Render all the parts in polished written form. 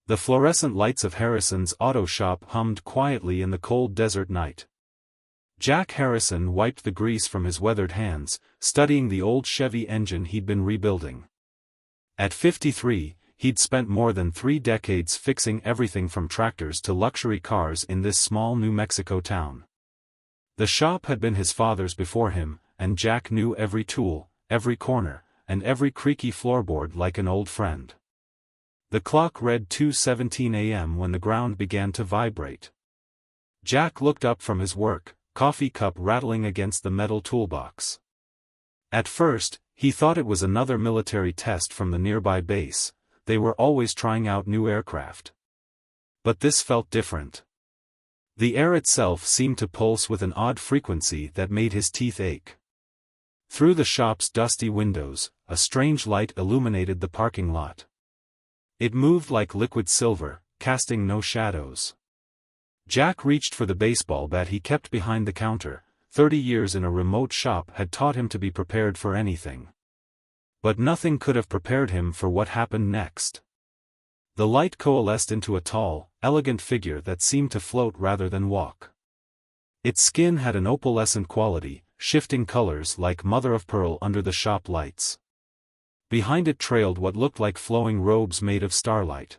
The fluorescent lights of Harrison's auto shop hummed quietly in the cold desert night. Jack Harrison wiped the grease from his weathered hands, studying the old Chevy engine he'd been rebuilding. At 53, he'd spent more than 3 decades fixing everything from tractors to luxury cars in this small New Mexico town. The shop had been his father's before him, and Jack knew every tool, every corner, and every creaky floorboard like an old friend. The clock read 2:17 a.m. when the ground began to vibrate. Jack looked up from his work, coffee cup rattling against the metal toolbox. At first, he thought it was another military test from the nearby base. They were always trying out new aircraft. But this felt different. The air itself seemed to pulse with an odd frequency that made his teeth ache. Through the shop's dusty windows, a strange light illuminated the parking lot. It moved like liquid silver, casting no shadows. Jack reached for the baseball bat he kept behind the counter. 30 years in a remote shop had taught him to be prepared for anything. But nothing could have prepared him for what happened next. The light coalesced into a tall, elegant figure that seemed to float rather than walk. Its skin had an opalescent quality, shifting colors like mother-of-pearl under the shop lights. Behind it trailed what looked like flowing robes made of starlight.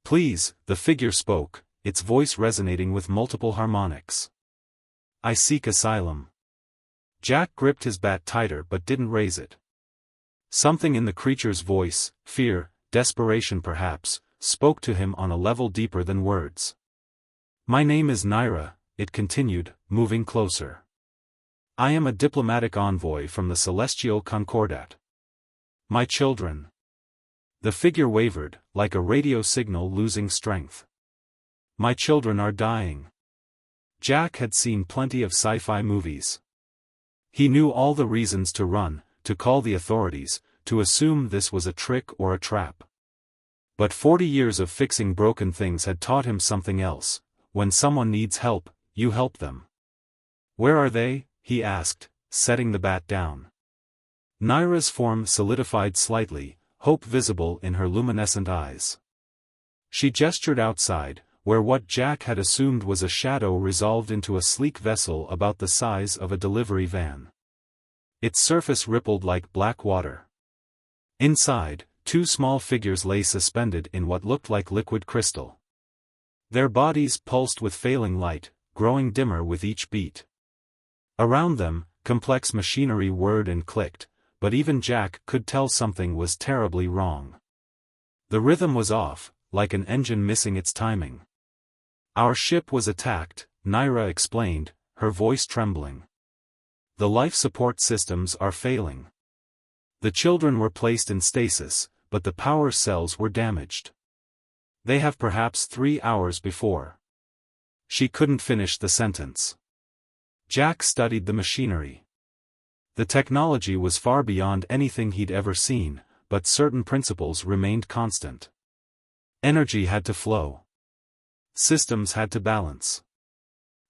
"Please," the figure spoke, its voice resonating with multiple harmonics. "I seek asylum." Jack gripped his bat tighter but didn't raise it. Something in the creature's voice, fear, desperation perhaps, spoke to him on a level deeper than words. "My name is Naira," it continued, moving closer. "I am a diplomatic envoy from the Celestial Concordat. My children." The figure wavered, like a radio signal losing strength. "My children are dying." Jack had seen plenty of sci-fi movies. He knew all the reasons to run, to call the authorities, to assume this was a trick or a trap. But 40 years of fixing broken things had taught him something else. When someone needs help, you help them. "Where are they?" he asked, setting the bat down. Naira's form solidified slightly, hope visible in her luminescent eyes. She gestured outside, where what Jack had assumed was a shadow resolved into a sleek vessel about the size of a delivery van. Its surface rippled like black water. Inside, 2 small figures lay suspended in what looked like liquid crystal. Their bodies pulsed with failing light, growing dimmer with each beat. Around them, complex machinery whirred and clicked, but even Jack could tell something was terribly wrong. The rhythm was off, like an engine missing its timing. "Our ship was attacked," Naira explained, her voice trembling. "The life support systems are failing. The children were placed in stasis, but the power cells were damaged. They have perhaps 3 hours before." She couldn't finish the sentence. Jack studied the machinery. The technology was far beyond anything he'd ever seen, but certain principles remained constant. Energy had to flow. Systems had to balance.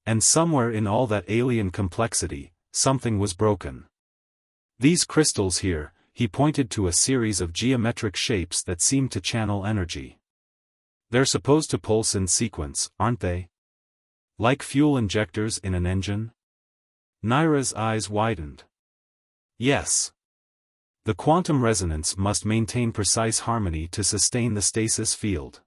And somewhere in all that alien complexity, something was broken. "These crystals here," he pointed to a series of geometric shapes that seemed to channel energy. "They're supposed to pulse in sequence, aren't they? Like fuel injectors in an engine?" Naira's eyes widened. "Yes. The quantum resonance must maintain precise harmony to sustain the stasis field.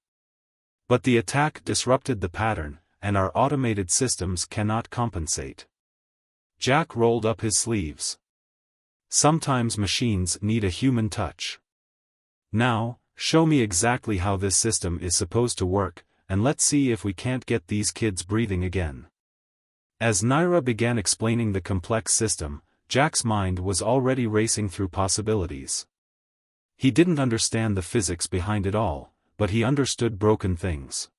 But the attack disrupted the pattern, and our automated systems cannot compensate." Jack rolled up his sleeves. "Sometimes machines need a human touch. Now, show me exactly how this system is supposed to work, and let's see if we can't get these kids breathing again." As Naira began explaining the complex system, Jack's mind was already racing through possibilities. He didn't understand the physics behind it all, but he understood broken things.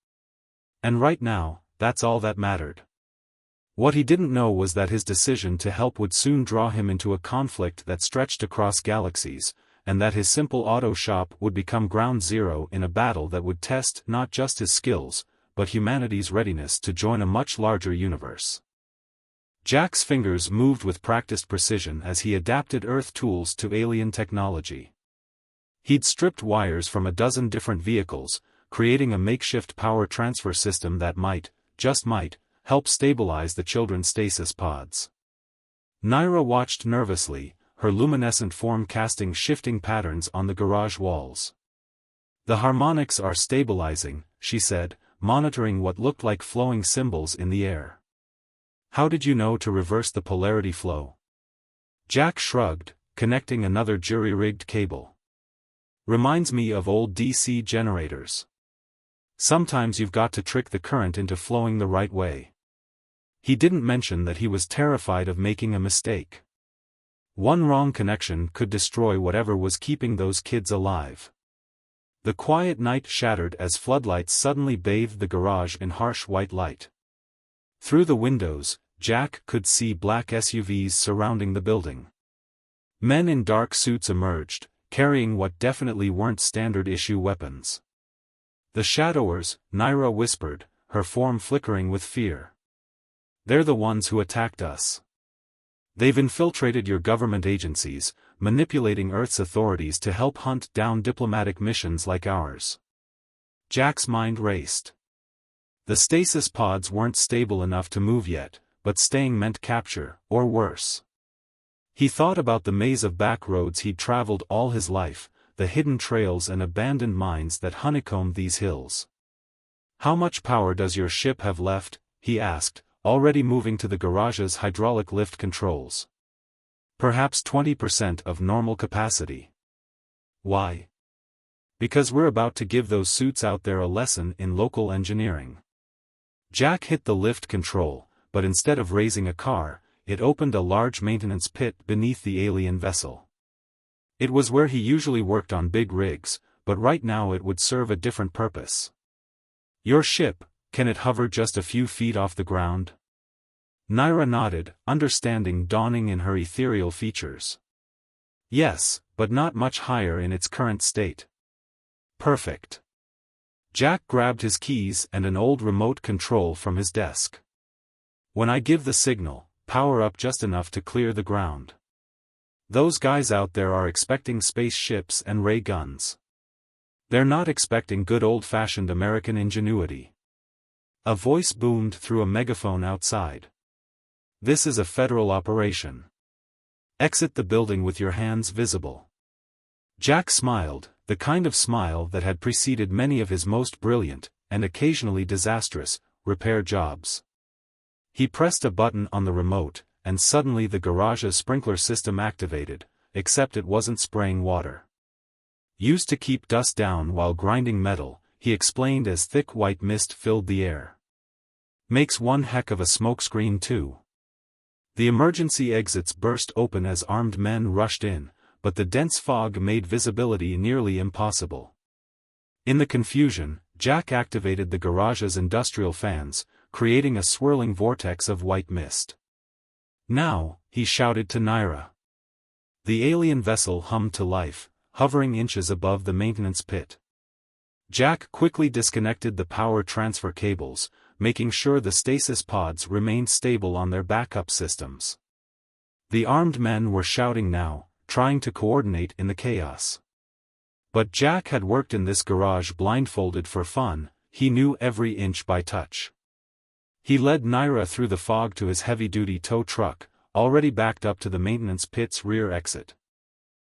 And right now, that's all that mattered. What he didn't know was that his decision to help would soon draw him into a conflict that stretched across galaxies, and that his simple auto shop would become ground zero in a battle that would test not just his skills, but humanity's readiness to join a much larger universe. Jack's fingers moved with practiced precision as he adapted Earth tools to alien technology. He'd stripped wires from a dozen different vehicles, creating a makeshift power transfer system that might, just might, help stabilize the children's stasis pods. Naira watched nervously, her luminescent form casting shifting patterns on the garage walls. "The harmonics are stabilizing," she said, monitoring what looked like flowing symbols in the air. "How did you know to reverse the polarity flow?" Jack shrugged, connecting another jury-rigged cable. "Reminds me of old DC generators. Sometimes you've got to trick the current into flowing the right way." He didn't mention that he was terrified of making a mistake. One wrong connection could destroy whatever was keeping those kids alive. The quiet night shattered as floodlights suddenly bathed the garage in harsh white light. Through the windows, Jack could see black SUVs surrounding the building. Men in dark suits emerged, carrying what definitely weren't standard-issue weapons. "The Shadowers," Naira whispered, her form flickering with fear. "They're the ones who attacked us. They've infiltrated your government agencies, manipulating Earth's authorities to help hunt down diplomatic missions like ours." Jack's mind raced. The stasis pods weren't stable enough to move yet, but staying meant capture, or worse. He thought about the maze of back roads he'd traveled all his life, the hidden trails and abandoned mines that honeycombed these hills. "How much power does your ship have left?" he asked, already moving to the garage's hydraulic lift controls. "Perhaps 20% of normal capacity." "Why?" "Because we're about to give those suits out there a lesson in local engineering." Jack hit the lift control, but instead of raising a car, it opened a large maintenance pit beneath the alien vessel. It was where he usually worked on big rigs, but right now it would serve a different purpose. "Your ship, can it hover just a few feet off the ground?" Naira nodded, understanding dawning in her ethereal features. "Yes, but not much higher in its current state." "Perfect." Jack grabbed his keys and an old remote control from his desk. "When I give the signal, power up just enough to clear the ground. Those guys out there are expecting spaceships and ray guns. They're not expecting good old-fashioned American ingenuity." A voice boomed through a megaphone outside. "This is a federal operation. Exit the building with your hands visible." Jack smiled, the kind of smile that had preceded many of his most brilliant, and occasionally disastrous, repair jobs. He pressed a button on the remote, and suddenly the garage's sprinkler system activated, except it wasn't spraying water. "Used to keep dust down while grinding metal," he explained as thick white mist filled the air. "Makes one heck of a smokescreen too." The emergency exits burst open as armed men rushed in, but the dense fog made visibility nearly impossible. In the confusion, Jack activated the garage's industrial fans, creating a swirling vortex of white mist. "Now," he shouted to Naira. The alien vessel hummed to life, hovering inches above the maintenance pit. Jack quickly disconnected the power transfer cables, making sure the stasis pods remained stable on their backup systems. The armed men were shouting now, trying to coordinate in the chaos. But Jack had worked in this garage blindfolded for fun, he knew every inch by touch. He led Naira through the fog to his heavy-duty tow truck, already backed up to the maintenance pit's rear exit.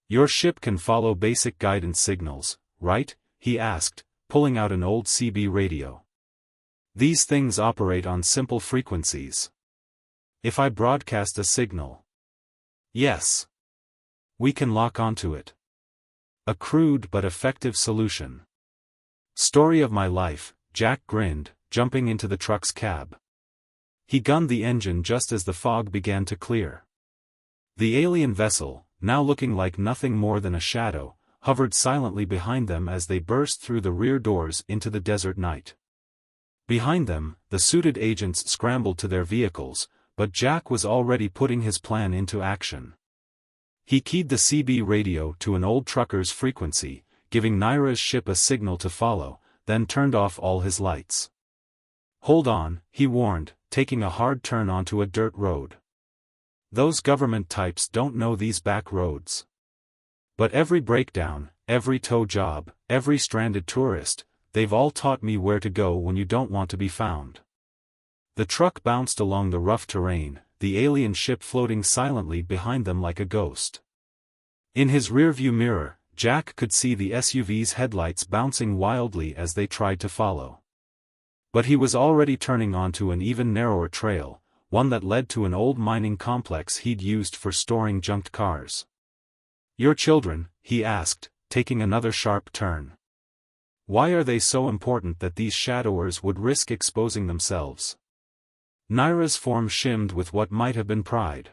"Your ship can follow basic guidance signals, right?" he asked, pulling out an old CB radio. "These things operate on simple frequencies. If I broadcast a signal..." "Yes. We can lock onto it." A crude but effective solution. "Story of my life," Jack grinned, jumping into the truck's cab. He gunned the engine just as the fog began to clear. The alien vessel, now looking like nothing more than a shadow, hovered silently behind them as they burst through the rear doors into the desert night. Behind them, the suited agents scrambled to their vehicles, but Jack was already putting his plan into action. He keyed the CB radio to an old trucker's frequency, giving Naira's ship a signal to follow, then turned off all his lights. "Hold on," he warned, taking a hard turn onto a dirt road. "Those government types don't know these back roads. But every breakdown, every tow job, every stranded tourist, they've all taught me where to go when you don't want to be found. The truck bounced along the rough terrain, the alien ship floating silently behind them like a ghost. In his rearview mirror, Jack could see the SUV's headlights bouncing wildly as they tried to follow. But he was already turning onto an even narrower trail, one that led to an old mining complex he'd used for storing junked cars. "Your children?" he asked, taking another sharp turn. "Why are they so important that these shadowers would risk exposing themselves?" Naira's form shimmed with what might have been pride.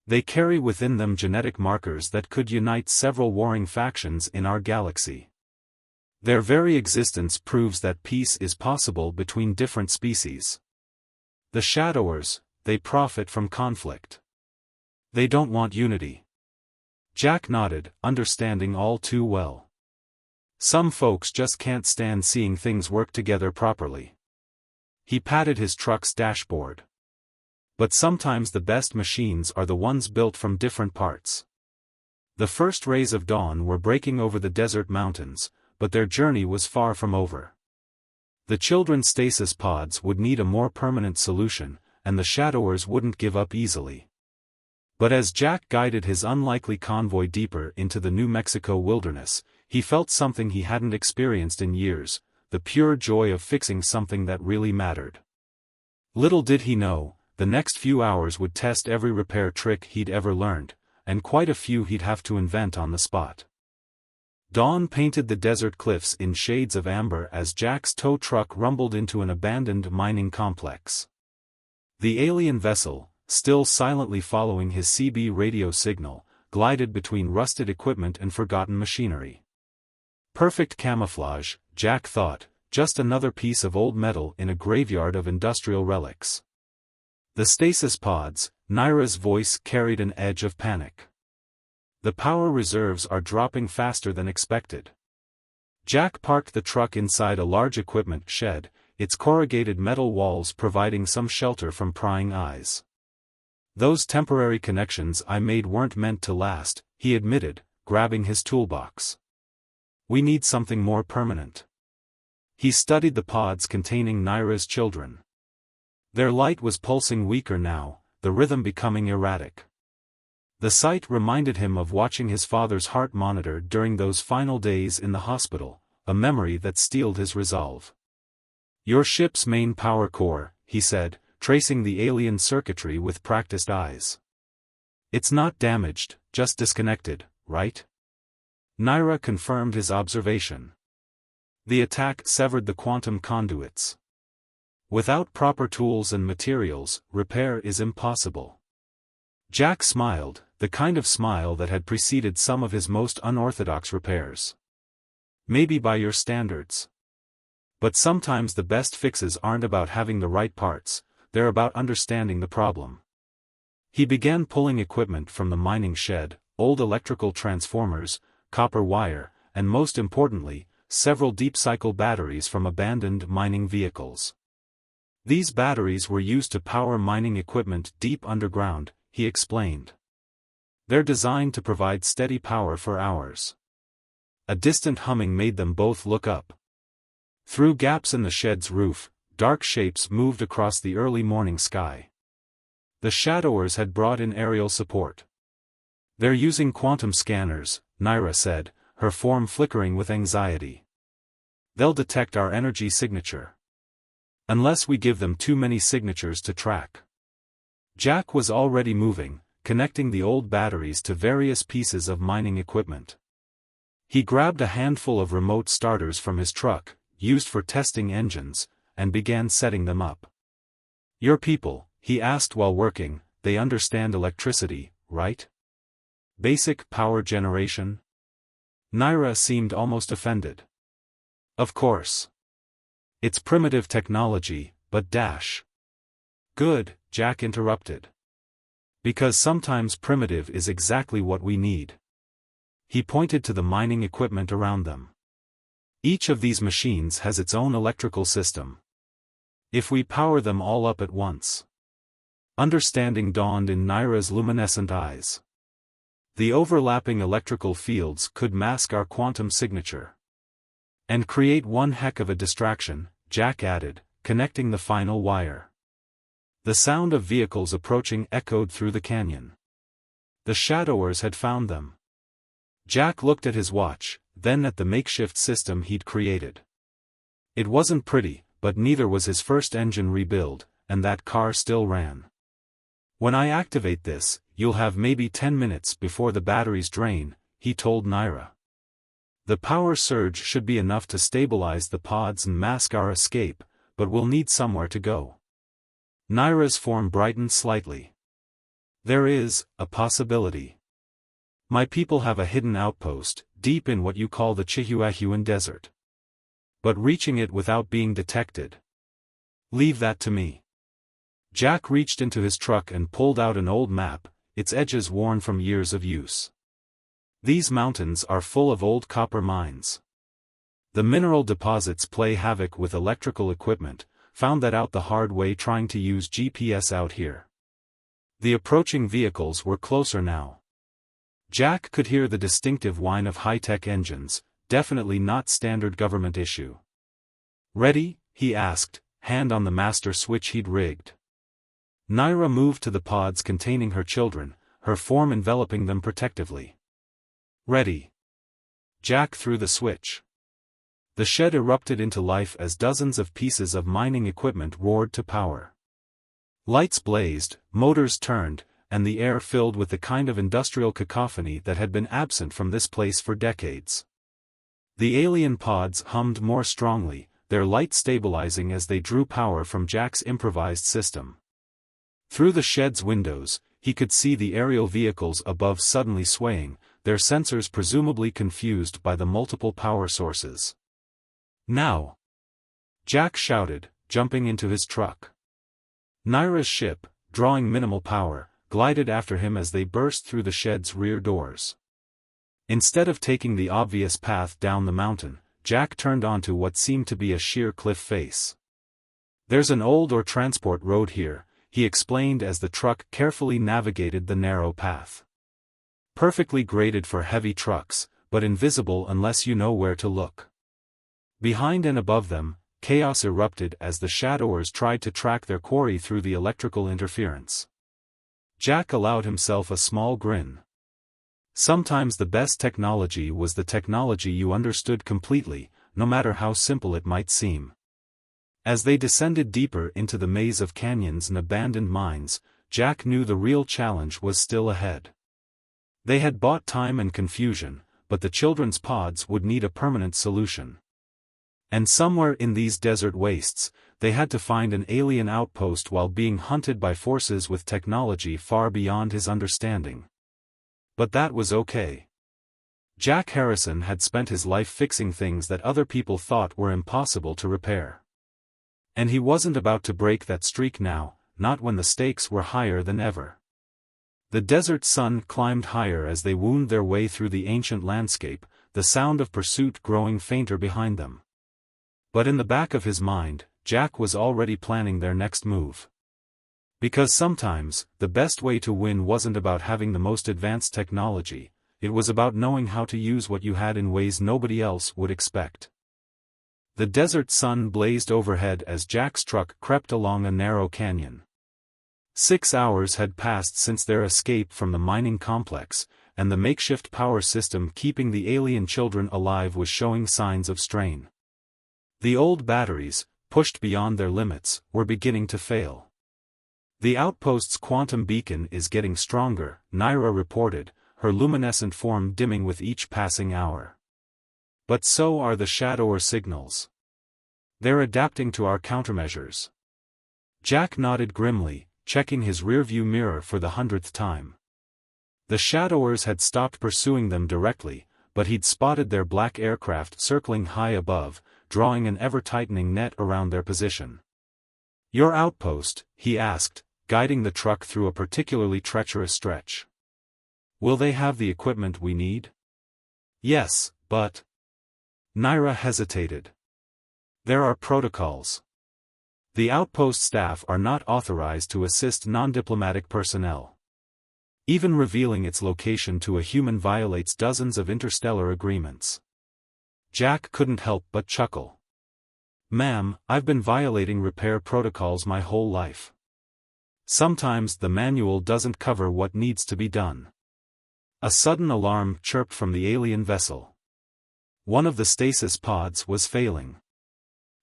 "They carry within them genetic markers that could unite several warring factions in our galaxy. Their very existence proves that peace is possible between different species. The shadowers, they profit from conflict. They don't want unity." Jack nodded, understanding all too well. Some folks just can't stand seeing things work together properly. He patted his truck's dashboard. But sometimes the best machines are the ones built from different parts. The first rays of dawn were breaking over the desert mountains, but their journey was far from over. The children's stasis pods would need a more permanent solution, and the shadowers wouldn't give up easily. But as Jack guided his unlikely convoy deeper into the New Mexico wilderness, he felt something he hadn't experienced in years, the pure joy of fixing something that really mattered. Little did he know, the next few hours would test every repair trick he'd ever learned, and quite a few he'd have to invent on the spot. Dawn painted the desert cliffs in shades of amber as Jack's tow truck rumbled into an abandoned mining complex. The alien vessel, still silently following his CB radio signal, glided between rusted equipment and forgotten machinery. Perfect camouflage, Jack thought, just another piece of old metal in a graveyard of industrial relics. "The stasis pods," Naira's voice carried an edge of panic. "The power reserves are dropping faster than expected." Jack parked the truck inside a large equipment shed, its corrugated metal walls providing some shelter from prying eyes. "Those temporary connections I made weren't meant to last," he admitted, grabbing his toolbox. "We need something more permanent." He studied the pods containing Naira's children. Their light was pulsing weaker now, the rhythm becoming erratic. The sight reminded him of watching his father's heart monitor during those final days in the hospital, a memory that steeled his resolve. "Your ship's main power core," he said, tracing the alien circuitry with practiced eyes. "It's not damaged, just disconnected, right?" Naira confirmed his observation. "The attack severed the quantum conduits. Without proper tools and materials, repair is impossible." Jack smiled, the kind of smile that had preceded some of his most unorthodox repairs. "Maybe by your standards. But sometimes the best fixes aren't about having the right parts, they're about understanding the problem." He began pulling equipment from the mining shed, old electrical transformers, copper wire, and most importantly, several deep-cycle batteries from abandoned mining vehicles. These batteries were used to power mining equipment deep underground, he explained. "They're designed to provide steady power for hours." A distant humming made them both look up. Through gaps in the shed's roof, dark shapes moved across the early morning sky. The shadowers had brought in aerial support. "They're using quantum scanners," Naira said, her form flickering with anxiety. "They'll detect our energy signature. Unless we give them too many signatures to track." Jack was already moving, connecting the old batteries to various pieces of mining equipment. He grabbed a handful of remote starters from his truck, used for testing engines, and began setting them up. "Your people," he asked while working, "they understand electricity, right? Basic power generation?" Naira seemed almost offended. "Of course. It's primitive technology, but dash." "Good," Jack interrupted. "Because sometimes primitive is exactly what we need." He pointed to the mining equipment around them. "Each of these machines has its own electrical system. If we power them all up at once." Understanding dawned in Naira's luminescent eyes. "The overlapping electrical fields could mask our quantum signature." And create one heck of a distraction, Jack added, connecting the final wire. The sound of vehicles approaching echoed through the canyon. The shadowers had found them. Jack looked at his watch, then at the makeshift system he'd created. It wasn't pretty, but neither was his first engine rebuild, and that car still ran. When I activate this, you'll have maybe 10 minutes before the batteries drain, he told Naira. The power surge should be enough to stabilize the pods and mask our escape, but we'll need somewhere to go. Naira's form brightened slightly. There is a possibility. My people have a hidden outpost, deep in what you call the Chihuahuan Desert. But reaching it without being detected. Leave that to me. Jack reached into his truck and pulled out an old map, its edges worn from years of use. These mountains are full of old copper mines. The mineral deposits play havoc with electrical equipment, found that out the hard way trying to use GPS out here. The approaching vehicles were closer now. Jack could hear the distinctive whine of high-tech engines, definitely not standard government issue. Ready? He asked, hand on the master switch he'd rigged. Naira moved to the pods containing her children, her form enveloping them protectively. Ready. Jack threw the switch. The shed erupted into life as dozens of pieces of mining equipment roared to power. Lights blazed, motors turned, and the air filled with the kind of industrial cacophony that had been absent from this place for decades. The alien pods hummed more strongly, their light stabilizing as they drew power from Jack's improvised system. Through the shed's windows, he could see the aerial vehicles above suddenly swaying, their sensors presumably confused by the multiple power sources. Now! Jack shouted, jumping into his truck. Naira's ship, drawing minimal power, glided after him as they burst through the shed's rear doors. Instead of taking the obvious path down the mountain, Jack turned onto what seemed to be a sheer cliff face. There's an old ore transport road here, he explained as the truck carefully navigated the narrow path. Perfectly graded for heavy trucks, but invisible unless you know where to look. Behind and above them, chaos erupted as the shadowers tried to track their quarry through the electrical interference. Jack allowed himself a small grin. Sometimes the best technology was the technology you understood completely, no matter how simple it might seem. As they descended deeper into the maze of canyons and abandoned mines, Jack knew the real challenge was still ahead. They had bought time and confusion, but the children's pods would need a permanent solution. And somewhere in these desert wastes, they had to find an alien outpost while being hunted by forces with technology far beyond his understanding. But that was okay. Jack Harrison had spent his life fixing things that other people thought were impossible to repair. And he wasn't about to break that streak now, not when the stakes were higher than ever. The desert sun climbed higher as they wound their way through the ancient landscape, the sound of pursuit growing fainter behind them. But in the back of his mind, Jack was already planning their next move. Because sometimes, the best way to win wasn't about having the most advanced technology, it was about knowing how to use what you had in ways nobody else would expect. The desert sun blazed overhead as Jack's truck crept along a narrow canyon. 6 hours had passed since their escape from the mining complex, and the makeshift power system keeping the alien children alive was showing signs of strain. The old batteries, pushed beyond their limits, were beginning to fail. The outpost's quantum beacon is getting stronger, Naira reported, her luminescent form dimming with each passing hour. But so are the shadower signals. They're adapting to our countermeasures. Jack nodded grimly, checking his rearview mirror for the 100th time. The shadowers had stopped pursuing them directly, but he'd spotted their black aircraft circling high above, drawing an ever-tightening net around their position. Your outpost, he asked, guiding the truck through a particularly treacherous stretch. Will they have the equipment we need? Yes, but... Naira hesitated. There are protocols. The outpost staff are not authorized to assist non-diplomatic personnel. Even revealing its location to a human violates dozens of interstellar agreements. Jack couldn't help but chuckle. "Ma'am, I've been violating repair protocols my whole life. Sometimes the manual doesn't cover what needs to be done." A sudden alarm chirped from the alien vessel. One of the stasis pods was failing.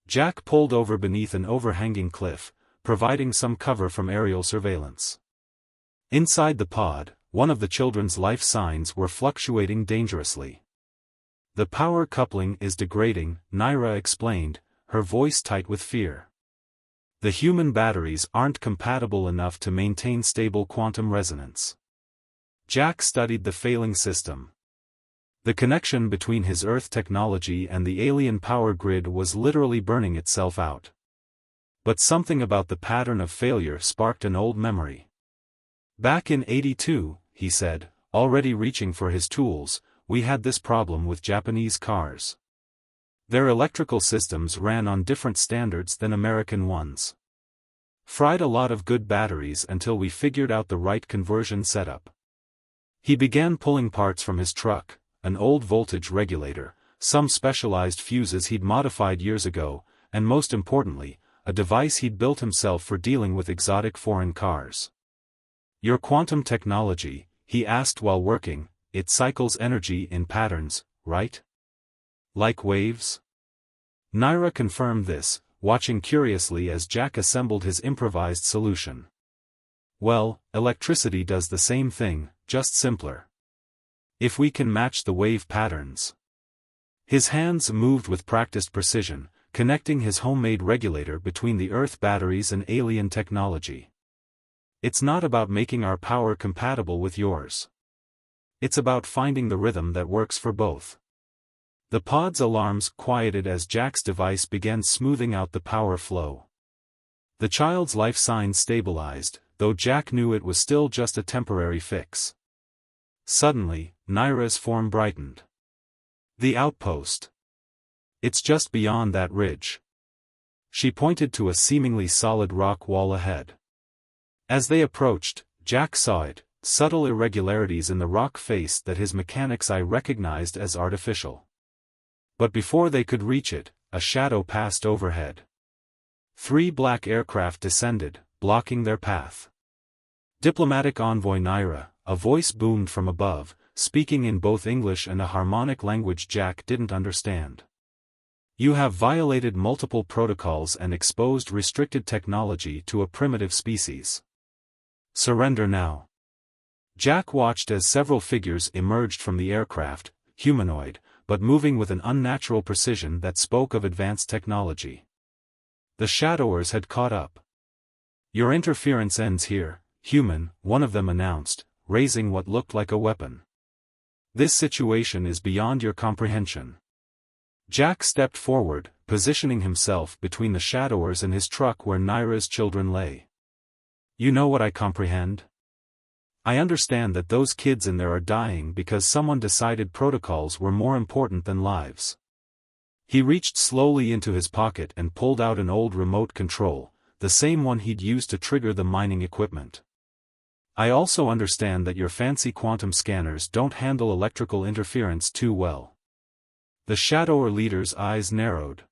Jack pulled over beneath an overhanging cliff, providing some cover from aerial surveillance. Inside the pod, one of the children's life signs were fluctuating dangerously. "The power coupling is degrading," Naira explained, her voice tight with fear. "The human batteries aren't compatible enough to maintain stable quantum resonance." Jack studied the failing system. The connection between his Earth technology and the alien power grid was literally burning itself out. But something about the pattern of failure sparked an old memory. "Back in '82, he said, already reaching for his tools, "we had this problem with Japanese cars. Their electrical systems ran on different standards than American ones. Fried a lot of good batteries until we figured out the right conversion setup." He began pulling parts from his truck, an old voltage regulator, some specialized fuses he'd modified years ago, and most importantly, a device he'd built himself for dealing with exotic foreign cars. "Your quantum technology," he asked while working, "it cycles energy in patterns, right? Like waves?" Naira confirmed this, watching curiously as Jack assembled his improvised solution. "Well, electricity does the same thing, just simpler. If we can match the wave patterns." His hands moved with practiced precision, connecting his homemade regulator between the Earth batteries and alien technology. "It's not about making our power compatible with yours. It's about finding the rhythm that works for both." The pod's alarms quieted as Jack's device began smoothing out the power flow. The child's life signs stabilized, though Jack knew it was still just a temporary fix. Suddenly, Naira's form brightened. "The outpost. It's just beyond that ridge." She pointed to a seemingly solid rock wall ahead. As they approached, Jack saw it, subtle irregularities in the rock face that his mechanic's eye recognized as artificial. But before they could reach it, a shadow passed overhead. 3 black aircraft descended, blocking their path. "Diplomatic envoy Naira," a voice boomed from above, speaking in both English and a harmonic language Jack didn't understand. "You have violated multiple protocols and exposed restricted technology to a primitive species. Surrender now." Jack watched as several figures emerged from the aircraft, humanoid, but moving with an unnatural precision that spoke of advanced technology. The Shadowers had caught up. "Your interference ends here, human," one of them announced, raising what looked like a weapon. "This situation is beyond your comprehension." Jack stepped forward, positioning himself between the Shadowers and his truck where Naira's children lay. "You know what I comprehend? I understand that those kids in there are dying because someone decided protocols were more important than lives." He reached slowly into his pocket and pulled out an old remote control, the same one he'd used to trigger the mining equipment. "I also understand that your fancy quantum scanners don't handle electrical interference too well." The Shadower leader's eyes narrowed.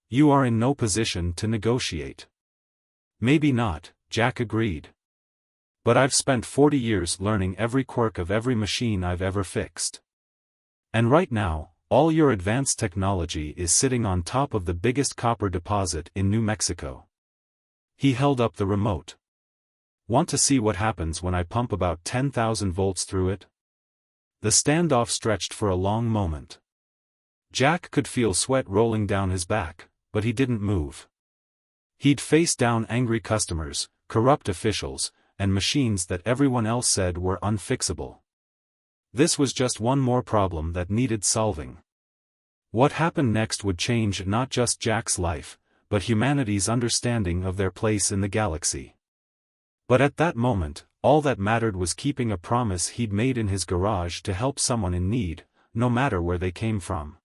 "You are in no position to negotiate." "Maybe not," Jack agreed. "But I've spent 40 years learning every quirk of every machine I've ever fixed. And right now, all your advanced technology is sitting on top of the biggest copper deposit in New Mexico." He held up the remote. "Want to see what happens when I pump about 10,000 volts through it?" The standoff stretched for a long moment. Jack could feel sweat rolling down his back, but he didn't move. He'd faced down angry customers, corrupt officials, and machines that everyone else said were unfixable. This was just one more problem that needed solving. What happened next would change not just Jack's life, but humanity's understanding of their place in the galaxy. But at that moment, all that mattered was keeping a promise he'd made in his garage to help someone in need, no matter where they came from.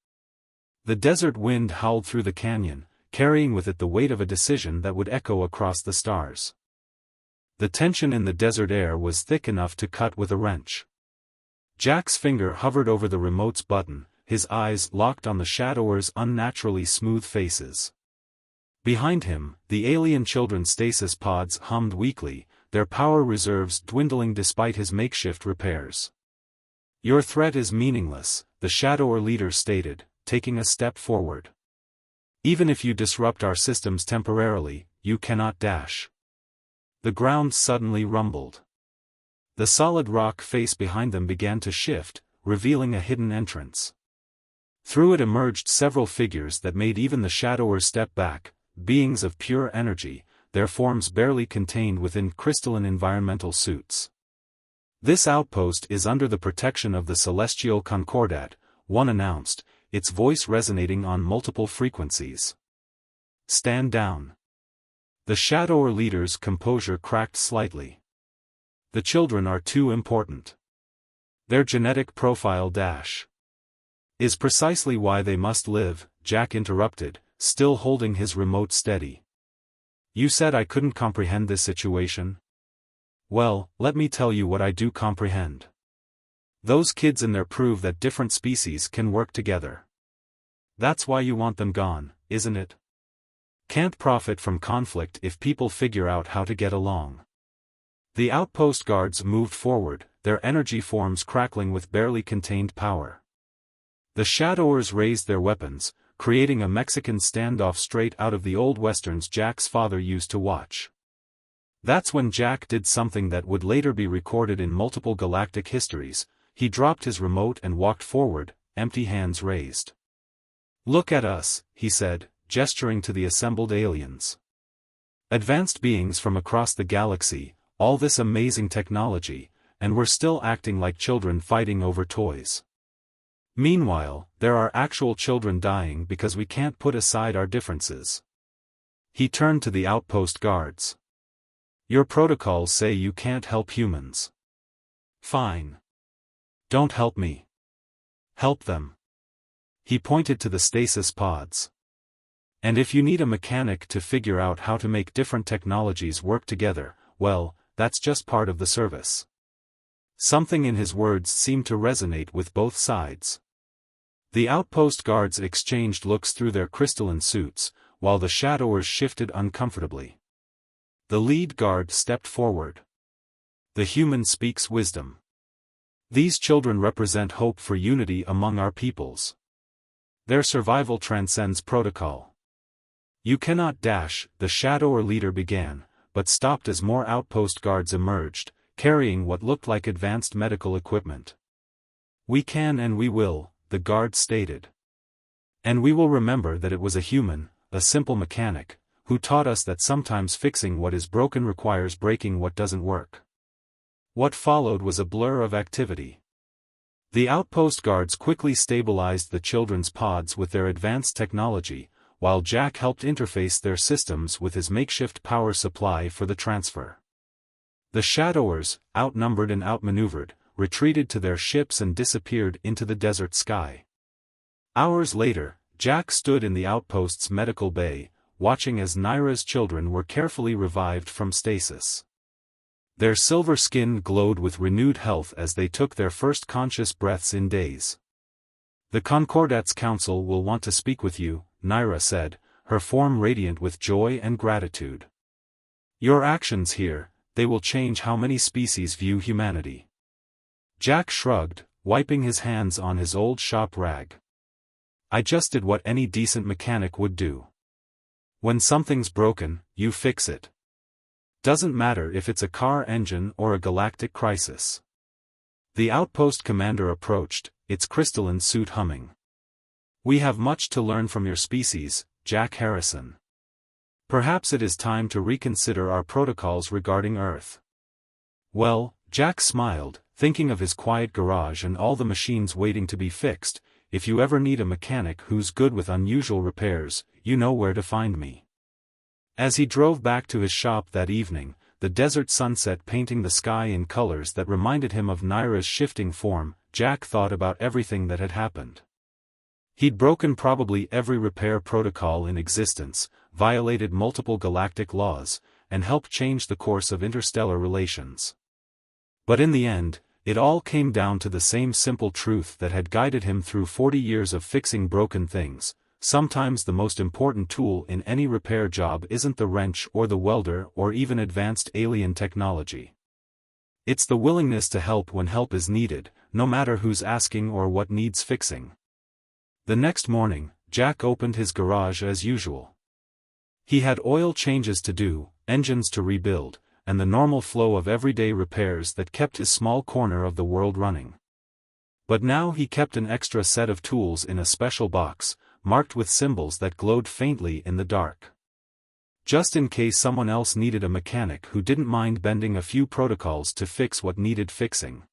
The desert wind howled through the canyon, carrying with it the weight of a decision that would echo across the stars. The tension in the desert air was thick enough to cut with a wrench. Jack's finger hovered over the remote's button, his eyes locked on the shadowers' unnaturally smooth faces. Behind him, the alien children's stasis pods hummed weakly, their power reserves dwindling despite his makeshift repairs. "Your threat is meaningless," the shadower leader stated, taking a step forward. "Even if you disrupt our systems temporarily, you cannot dash." The ground suddenly rumbled. The solid rock face behind them began to shift, revealing a hidden entrance. Through it emerged several figures that made even the shadowers step back, beings of pure energy, their forms barely contained within crystalline environmental suits. "This outpost is under the protection of the Celestial Concordat," one announced, its voice resonating on multiple frequencies. "Stand down." The shadower leader's composure cracked slightly. "The children are too important. Their genetic profile is precisely why they must live," Jack interrupted, still holding his remote steady. "You said I couldn't comprehend this situation? Well, let me tell you what I do comprehend. Those kids in there prove that different species can work together. That's why you want them gone, isn't it? Can't profit from conflict if people figure out how to get along." The outpost guards moved forward, their energy forms crackling with barely contained power. The shadowers raised their weapons, creating a Mexican standoff straight out of the old westerns Jack's father used to watch. That's when Jack did something that would later be recorded in multiple galactic histories. He dropped his remote and walked forward, empty hands raised. "Look at us," he said, gesturing to the assembled aliens. "Advanced beings from across the galaxy, all this amazing technology, and we're still acting like children fighting over toys. Meanwhile, there are actual children dying because we can't put aside our differences." He turned to the outpost guards. "Your protocols say you can't help humans. Fine. Don't help me. Help them." He pointed to the stasis pods. "And if you need a mechanic to figure out how to make different technologies work together, well, that's just part of the service." Something in his words seemed to resonate with both sides. The outpost guards exchanged looks through their crystalline suits, while the shadowers shifted uncomfortably. The lead guard stepped forward. "The human speaks wisdom. These children represent hope for unity among our peoples. Their survival transcends protocol." "You cannot dash," the shadower leader began, but stopped as more outpost guards emerged, carrying what looked like advanced medical equipment. "We can and we will," the guard stated. "And we will remember that it was a human, a simple mechanic, who taught us that sometimes fixing what is broken requires breaking what doesn't work." What followed was a blur of activity. The outpost guards quickly stabilized the children's pods with their advanced technology, while Jack helped interface their systems with his makeshift power supply for the transfer. The shadowers, outnumbered and outmaneuvered, retreated to their ships and disappeared into the desert sky. Hours later, Jack stood in the outpost's medical bay, watching as Naira's children were carefully revived from stasis. Their silver skin glowed with renewed health as they took their first conscious breaths in days. "The Concordat's council will want to speak with you," Naira said, her form radiant with joy and gratitude. "Your actions here, they will change how many species view humanity." Jack shrugged, wiping his hands on his old shop rag. "I just did what any decent mechanic would do. When something's broken, you fix it. Doesn't matter if it's a car engine or a galactic crisis." The outpost commander approached, its crystalline suit humming. "We have much to learn from your species, Jack Harrison. Perhaps it is time to reconsider our protocols regarding Earth." "Well," Jack smiled, thinking of his quiet garage and all the machines waiting to be fixed, "if you ever need a mechanic who's good with unusual repairs, you know where to find me." As he drove back to his shop that evening, the desert sunset painting the sky in colors that reminded him of Naira's shifting form, Jack thought about everything that had happened. He'd broken probably every repair protocol in existence, violated multiple galactic laws, and helped change the course of interstellar relations. But in the end, it all came down to the same simple truth that had guided him through 40 years of fixing broken things. Sometimes the most important tool in any repair job isn't the wrench or the welder or even advanced alien technology. It's the willingness to help when help is needed, no matter who's asking or what needs fixing. The next morning, Jack opened his garage as usual. He had oil changes to do, engines to rebuild, and the normal flow of everyday repairs that kept his small corner of the world running. But now he kept an extra set of tools in a special box, marked with symbols that glowed faintly in the dark. Just in case someone else needed a mechanic who didn't mind bending a few protocols to fix what needed fixing.